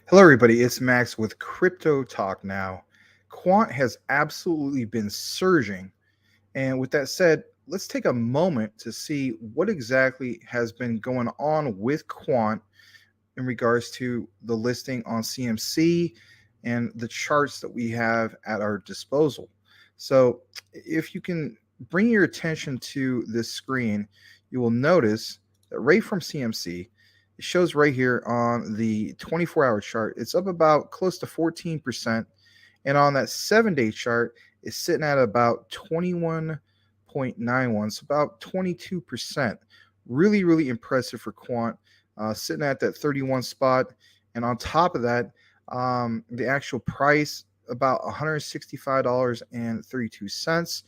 Hello, everybody. It's Max with Crypto Talk Now. Quant has absolutely been surging. And with that said, let's take a moment to see what exactly has been going on with Quant in regards to the listing on CMC and the charts that we have at our disposal. So, if you can bring your attention to this screen, you will notice that right from CMC, it shows right here on the 24-hour chart, it's up about close to 14%. And on that 7-day chart, it's sitting at about 21.91, so about 22%. Really, really impressive for Quant, sitting at that 31 spot. And on top of that, the actual price about $165.32.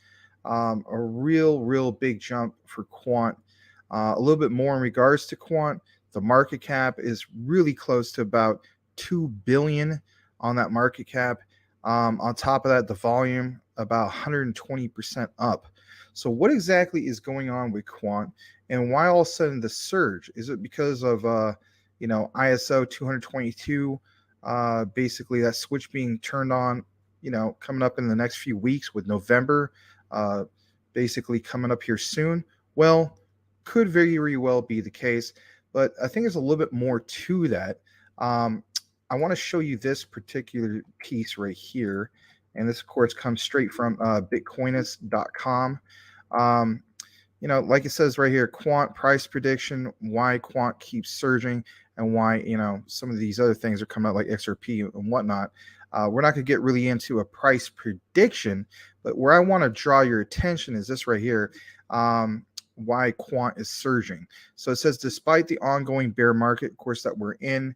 A real big jump for Quant. A little bit more in regards to Quant. The market cap is really close to about 2 billion on that market cap. On top of that, the volume about 120% up. So what exactly is going on with Quant, and why all of a sudden the surge? Is it because of ISO 222? Basically, that switch being turned on, coming up in the next few weeks with November, basically coming up here soon. Well, could very well be the case, but I think there's a little bit more to that. I want to show you this particular piece right here. And this, of course, comes straight from bitcoinist.com. Like it says right here, Quant price prediction, why Quant keeps surging, and why, some of these other things are coming out like XRP and whatnot. We're not going to get really into a price prediction, but where I want to draw your attention is this right here. Why Quant is surging. So it says, despite the ongoing bear market, of course, that we're in,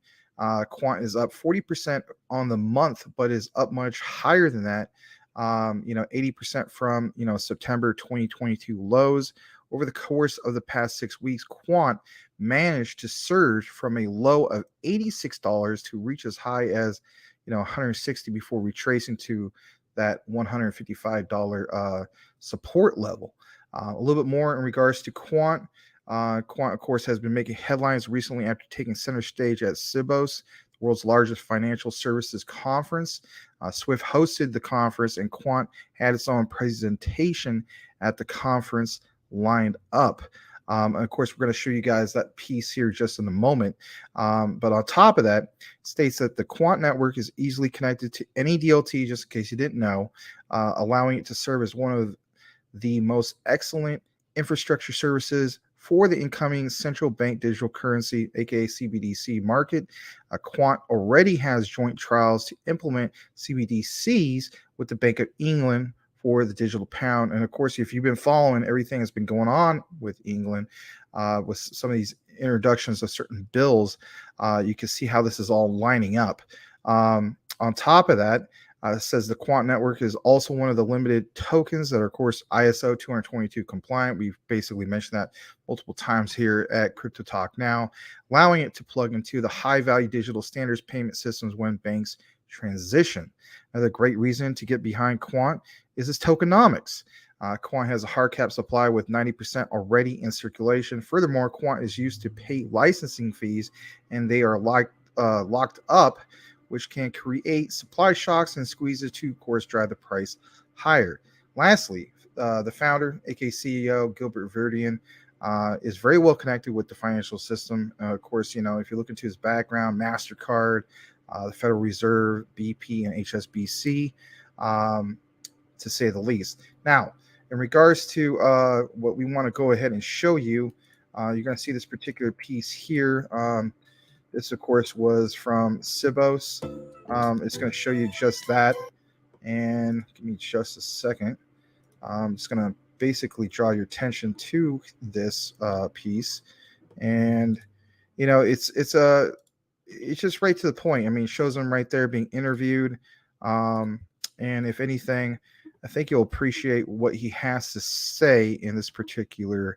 Quant is up 40% on the month, but is up much higher than that. 80% from, September 2022 lows. Over the course of the past 6 weeks, Quant managed to surge from a low of $86 to reach as high as, $160 before retracing to that $155 support level. A little bit more in regards to Quant. Quant, of course, has been making headlines recently after taking center stage at Sibos, the world's largest financial services conference. Swift hosted the conference, and Quant had its own presentation at the conference lined up. And of course, we're going to show you guys that piece here just in a moment. But on top of that, it states that the Quant network is easily connected to any DLT, just in case you didn't know, allowing it to serve as one of the most excellent infrastructure services for the incoming central bank digital currency, aka CBDC market. Quant already has joint trials to implement CBDCs with the Bank of England for the digital pound. And of course, if you've been following everything that's been going on with England, with some of these introductions of certain bills, you can see how this is all lining up. On top of that, it says the Quant network is also one of the limited tokens that are, of course, ISO 222 compliant. We've basically mentioned that multiple times here at Crypto Talk Now, allowing it to plug into the high-value digital standards payment systems when banks transition. Another great reason to get behind Quant is its tokenomics. Quant has a hard cap supply with 90% already in circulation. Furthermore, Quant is used to pay licensing fees, and they are locked up, which can create supply shocks and squeezes to, of course, drive the price higher. Lastly, the founder, aka CEO, Gilbert Verdian, is very well connected with the financial system. Of course, if you look into his background, MasterCard, the Federal Reserve, BP, and HSBC, to say the least. Now, in regards to what we want to go ahead and show you, you're going to see this particular piece here. This, of course, was from Sibos. It's going to show you just that. And give me just a second. I'm just going to basically draw your attention to this piece. And, it's just right to the point. I mean, it shows them right there being interviewed. And if anything, I think you'll appreciate what he has to say in this particular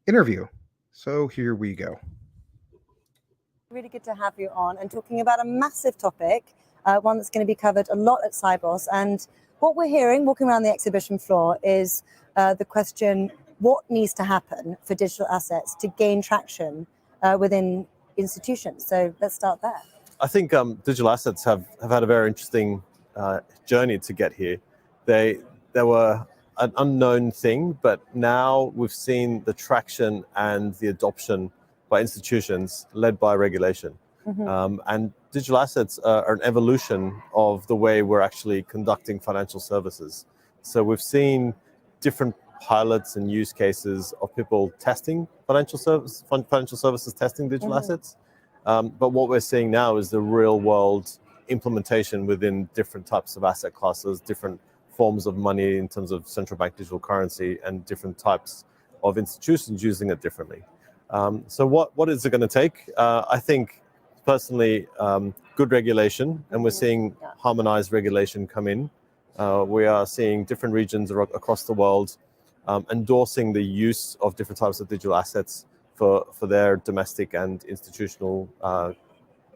interview. So here we go. Really good to have you on and talking about a massive topic, one that's going to be covered a lot at Sibos. And what we're hearing walking around the exhibition floor is the question, what needs to happen for digital assets to gain traction within institutions? So let's start there. I think digital assets have had a very interesting journey to get here. They were an unknown thing, but now we've seen the traction and the adoption by institutions led by regulation. And digital assets are an evolution of the way we're actually conducting financial services. So we've seen different pilots and use cases of people testing financial services testing digital assets. But what we're seeing now is the real world implementation within different types of asset classes, different forms of money in terms of central bank digital currency, and different types of institutions using it differently. So what is it going to take? I think personally, good regulation, and we're seeing harmonized regulation come in. We are seeing different regions across the world endorsing the use of different types of digital assets for their domestic and institutional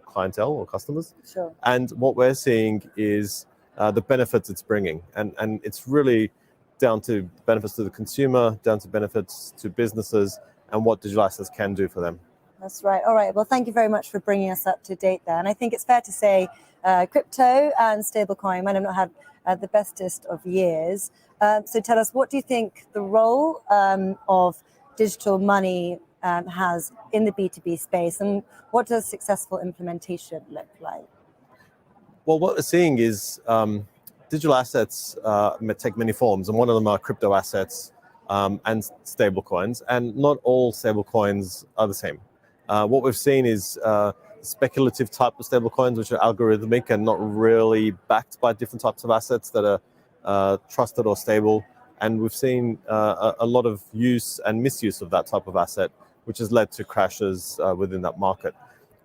clientele or customers. Sure. And what we're seeing is the benefits it's bringing. And it's really down to benefits to the consumer, down to benefits to businesses, and what digital assets can do for them. That's right. All right. Well, thank you very much for bringing us up to date there. And I think it's fair to say crypto and stablecoin might have not had the bestest of years. So tell us, what do you think the role of digital money has in the B2B space, and what does successful implementation look like? Well, what we're seeing is digital assets take many forms, and one of them are crypto assets and stablecoins, and not all stablecoins are the same. What we've seen is speculative type of stablecoins, which are algorithmic and not really backed by different types of assets that are trusted or stable. And we've seen a lot of use and misuse of that type of asset, which has led to crashes within that market.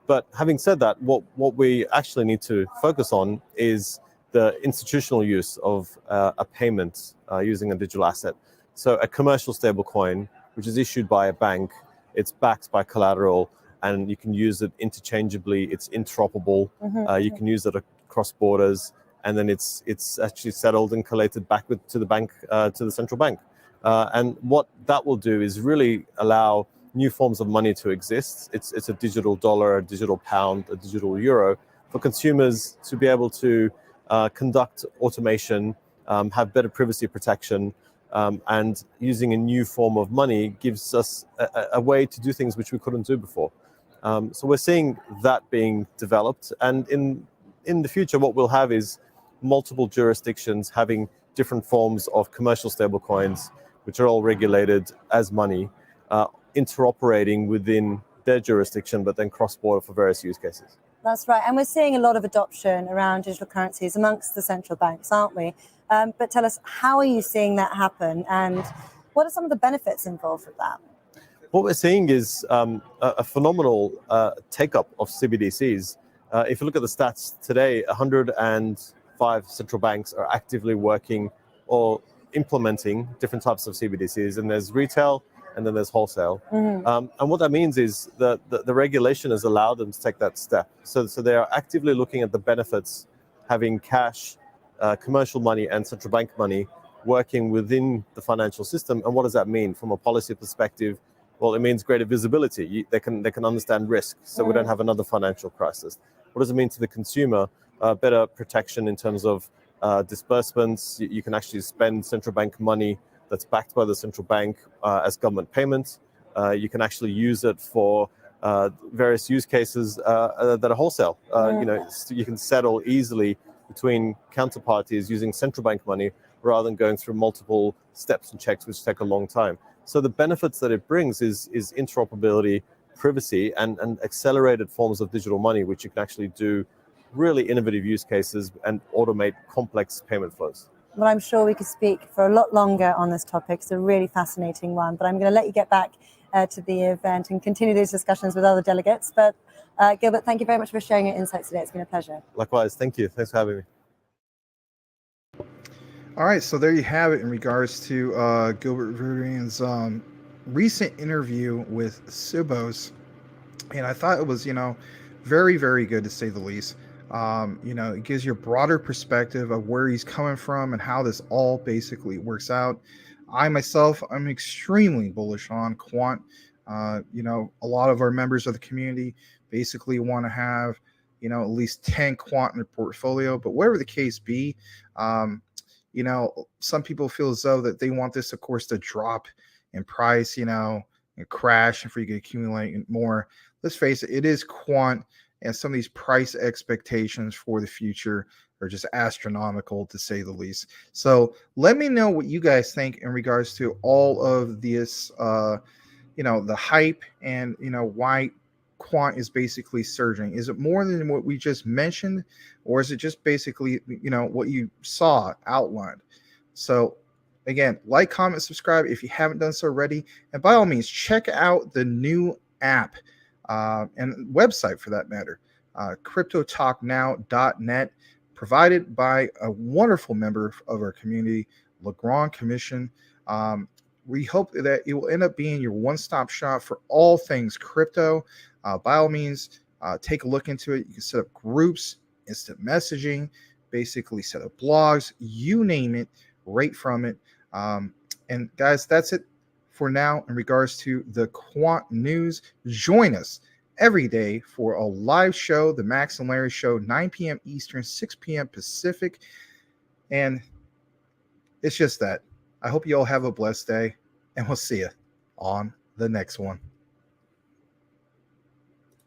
But having said that, what we actually need to focus on is the institutional use of a payment using a digital asset. So a commercial stablecoin, which is issued by a bank, it's backed by collateral, and you can use it interchangeably. It's interoperable. You can use it across borders, and then it's actually settled and collated back to the bank, to the central bank. And what that will do is really allow new forms of money to exist. It's a digital dollar, a digital pound, a digital euro, for consumers to be able to conduct automation, have better privacy protection, and using a new form of money gives us a way to do things which we couldn't do before. So we're seeing that being developed, and in the future, what we'll have is multiple jurisdictions having different forms of commercial stablecoins, which are all regulated as money, interoperating within their jurisdiction, but then cross-border for various use cases. That's right. And we're seeing a lot of adoption around digital currencies amongst the central banks, aren't we? But tell us, how are you seeing that happen, and what are some of the benefits involved with that? What we're seeing is a phenomenal take-up of CBDCs. If you look at the stats today, 105 central banks are actively working or implementing different types of CBDCs, and there's retail, and then there's wholesale. And what that means is that the regulation has allowed them to take that step. So they are actively looking at the benefits, having cash, commercial money, and central bank money working within the financial system. And what does that mean from a policy perspective? Well, it means greater visibility. They can understand risk, so we don't have another financial crisis. What does it mean to the consumer? Better protection in terms of disbursements. You can actually spend central bank money that's backed by the central bank as government payments. You can actually use it for various use cases that are wholesale. You can settle easily between counterparties using central bank money rather than going through multiple steps and checks, which take a long time. So the benefits that it brings is interoperability, privacy, and accelerated forms of digital money, which you can actually do really innovative use cases and automate complex payment flows. Well, I'm sure we could speak for a lot longer on this topic. It's a really fascinating one, but I'm going to let you get back to the event and continue these discussions with other delegates. But Gilbert, thank you very much for sharing your insights today. It's been a pleasure. Likewise, thank you. Thanks for having me. All right, so there you have it in regards to Gilbert Verdurian's recent interview with Subos, and I thought it was, very, very good to say the least. It gives you a broader perspective of where he's coming from and how this all basically works out. I myself, I'm extremely bullish on Quant. A lot of our members of the community basically want to have at least 10 quant in their portfolio. But whatever the case be, some people feel as though that they want this, of course, to drop in price, and crash, and for you to accumulate more. Let's face it, it is quant, and some of these price expectations for the future are just astronomical, to say the least. So let me know what you guys think in regards to all of this, the hype, and why quant is basically surging. Is it more than what we just mentioned, or is it just basically what you saw outlined? So again, like, comment, subscribe if you haven't done so already, and by all means check out the new app and website for that matter, cryptotalknow.net, provided by a wonderful member of our community, Legrand Commission. We hope that it will end up being your one-stop shop for all things crypto. By all means, take a look into it. You can set up groups, instant messaging, basically set up blogs, you name it, right from it. And guys, that's it for now in regards to the quant news. Join us every day for a live show, the Max and Larry Show, 9 p.m. Eastern, 6 p.m. Pacific. And it's just that. I hope you all have a blessed day, and we'll see you on the next one.